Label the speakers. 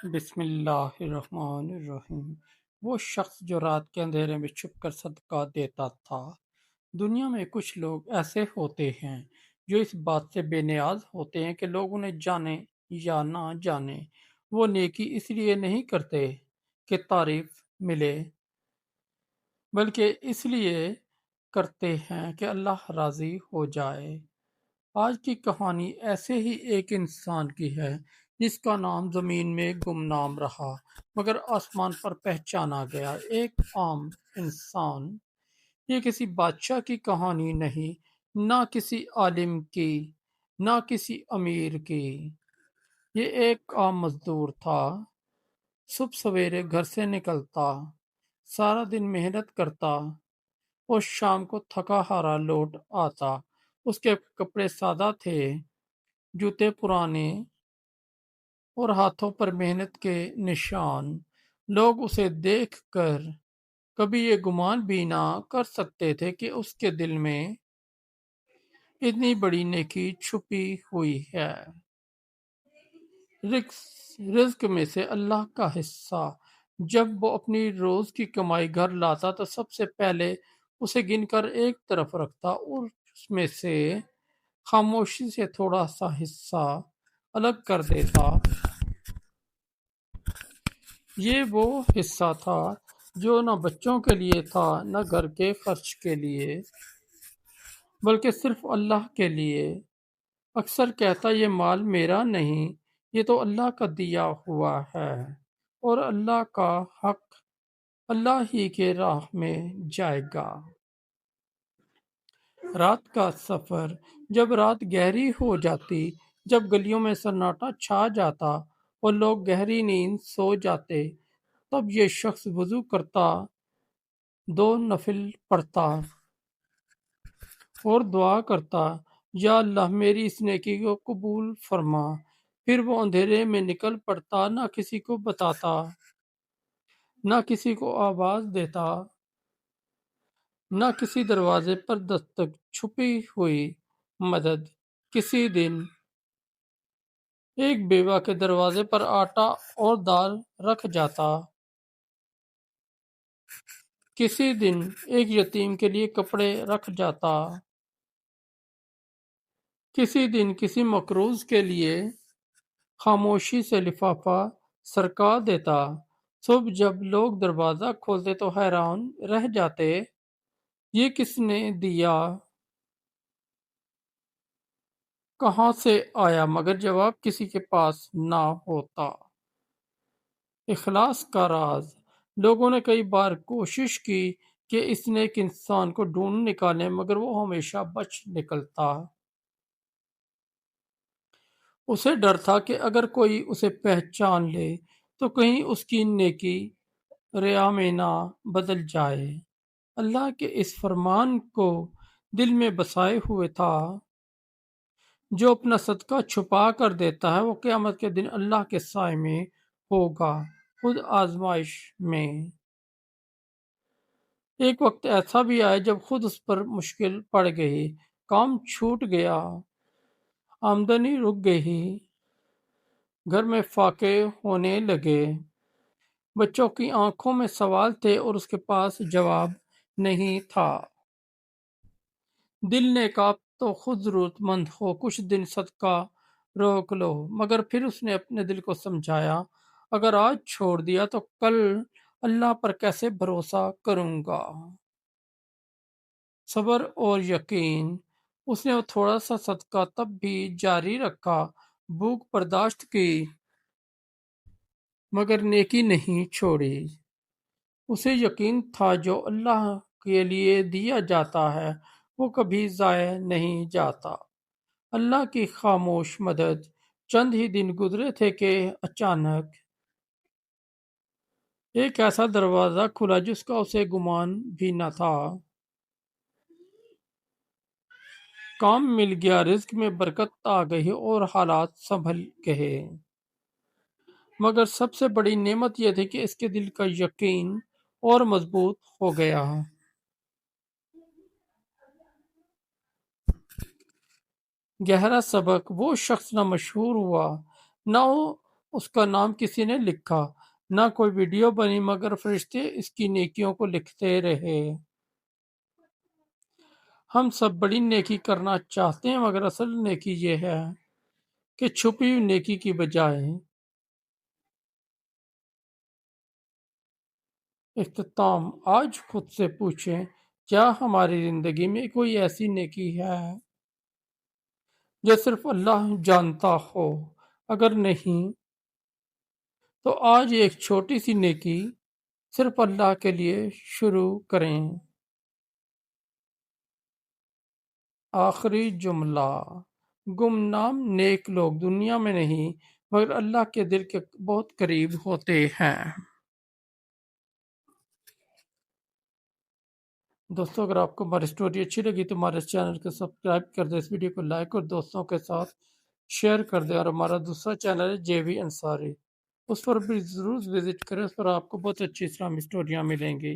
Speaker 1: بسم اللہ الرحمن الرحیم۔ وہ شخص جو رات کے اندھیرے میں چھپ کر صدقہ دیتا تھا۔ دنیا میں کچھ لوگ ایسے ہوتے ہیں جو اس بات سے بے نیاز ہوتے ہیں کہ لوگ انہیں جانے یا نہ جانے۔ وہ نیکی اس لیے نہیں کرتے کہ تعریف ملے، بلکہ اس لیے کرتے ہیں کہ اللہ راضی ہو جائے۔ آج کی کہانی ایسے ہی ایک انسان کی ہے جس کا نام زمین میں گمنام رہا مگر آسمان پر پہچانا گیا۔ ایک عام انسان۔ یہ کسی بادشاہ کی کہانی نہیں، نہ کسی عالم کی، نہ کسی امیر کی۔ یہ ایک عام مزدور تھا۔ صبح سویرے گھر سے نکلتا، سارا دن محنت کرتا اور شام کو تھکا ہارا لوٹ آتا۔ اس کے کپڑے سادہ تھے، جوتے پرانے اور ہاتھوں پر محنت کے نشان۔ لوگ اسے دیکھ کر کبھی یہ گمان بھی نہ کر سکتے تھے کہ اس کے دل میں اتنی بڑی نیکی چھپی ہوئی ہے۔ رزق میں سے اللہ کا حصہ جب وہ اپنی روز کی کمائی گھر لاتا تو سب سے پہلے اسے گن کر ایک طرف رکھتا اور اس میں سے خاموشی سے تھوڑا سا حصہ الگ کر دیتا۔ یہ وہ حصہ تھا جو نہ بچوں کے لیے تھا نہ گھر کے خرچ کے لیے، بلکہ صرف اللہ کے لیے۔ اکثر کہتا یہ مال میرا نہیں، یہ تو اللہ کا دیا ہوا ہے اور اللہ کا حق اللہ ہی کے راہ میں جائے گا۔ رات کا سفر۔ جب رات گہری ہو جاتی، جب گلیوں میں سناٹا چھا جاتا اور لوگ گہری نیند سو جاتے، تب یہ شخص وضو کرتا، 2 نفل پڑھتا اور دعا کرتا، یا اللہ میری اس نیکی کو قبول فرما۔ پھر وہ اندھیرے میں نکل پڑتا، نہ کسی کو بتاتا، نہ کسی کو آواز دیتا، نہ کسی دروازے پر دستک۔ چھپی ہوئی مدد۔ کسی دن ایک بیوہ کے دروازے پر آٹا اور دال رکھ جاتا، کسی دن ایک یتیم کے لیے کپڑے رکھ جاتا، کسی دن کسی مقروض کے لیے خاموشی سے لفافہ سرکا دیتا۔ صبح جب لوگ دروازہ کھولتے تو حیران رہ جاتے، یہ کس نے دیا، کہاں سے آیا، مگر جواب کسی کے پاس نہ ہوتا۔ اخلاص کا راز۔ لوگوں نے کئی بار کوشش کی کہ اس نیک انسان کو ڈھونڈ نکالیں مگر وہ ہمیشہ بچ نکلتا۔ اسے ڈر تھا کہ اگر کوئی اسے پہچان لے تو کہیں اس کی نیکی ریا میں نہ بدل جائے۔ اللہ کے اس فرمان کو دل میں بسائے ہوئے تھا، جو اپنا صدقہ چھپا کر دیتا ہے وہ قیامت کے دن اللہ کے سائے میں ہوگا۔ خود آزمائش میں۔ ایک وقت ایسا بھی آیا جب خود اس پر مشکل پڑ گئی، کام چھوٹ گیا، آمدنی رک گئی، گھر میں فاقے ہونے لگے، بچوں کی آنکھوں میں سوال تھے اور اس کے پاس جواب نہیں تھا۔ دل نے کہا تو خود ضرورت مند ہو، کچھ دن صدقہ روک لو، مگر پھر اس نے اپنے دل کو سمجھایا، اگر آج چھوڑ دیا تو کل اللہ پر کیسے بھروسہ کروں گا۔ صبر اور یقین۔ اس نے وہ تھوڑا سا صدقہ تب بھی جاری رکھا، بھوک برداشت کی، مگر نیکی نہیں چھوڑی۔ اسے یقین تھا جو اللہ کے لیے دیا جاتا ہے وہ کبھی ضائع نہیں جاتا۔ اللہ کی خاموش مدد۔ چند ہی دن گزرے تھے کہ اچانک ایک ایسا دروازہ کھلا جس کا اسے گمان بھی نہ تھا۔ کام مل گیا، رزق میں برکت آ گئی اور حالات سنبھل گئے۔ مگر سب سے بڑی نعمت یہ تھی کہ اس کے دل کا یقین اور مضبوط ہو گیا۔ گہرا سبق۔ وہ شخص نہ مشہور ہوا، نہ اس کا نام کسی نے لکھا، نہ کوئی ویڈیو بنی، مگر فرشتے اس کی نیکیوں کو لکھتے رہے۔ ہم سب بڑی نیکی کرنا چاہتے ہیں، مگر اصل نیکی یہ ہے کہ چھپی ہوئی نیکی کی بجائے اختتام۔ آج خود سے پوچھیں، کیا ہماری زندگی میں کوئی ایسی نیکی ہے جو صرف اللہ جانتا ہو؟ اگر نہیں تو آج ایک چھوٹی سی نیکی صرف اللہ کے لیے شروع کریں۔ آخری جملہ: گمنام نیک لوگ دنیا میں نہیں مگر اللہ کے دل کے بہت قریب ہوتے ہیں۔ دوستو، اگر آپ کو ہماری سٹوری اچھی لگی تو ہمارے اس چینل کو سبسکرائب کر دیں، اس ویڈیو کو لائک اور دوستوں کے ساتھ شیئر کر دیں، اور ہمارا دوسرا چینل ہے جے وی انصاری، اس پر بھی ضرور وزٹ کریں، اس پر آپ کو بہت اچھی اسلامی سٹوریاں ملیں گی۔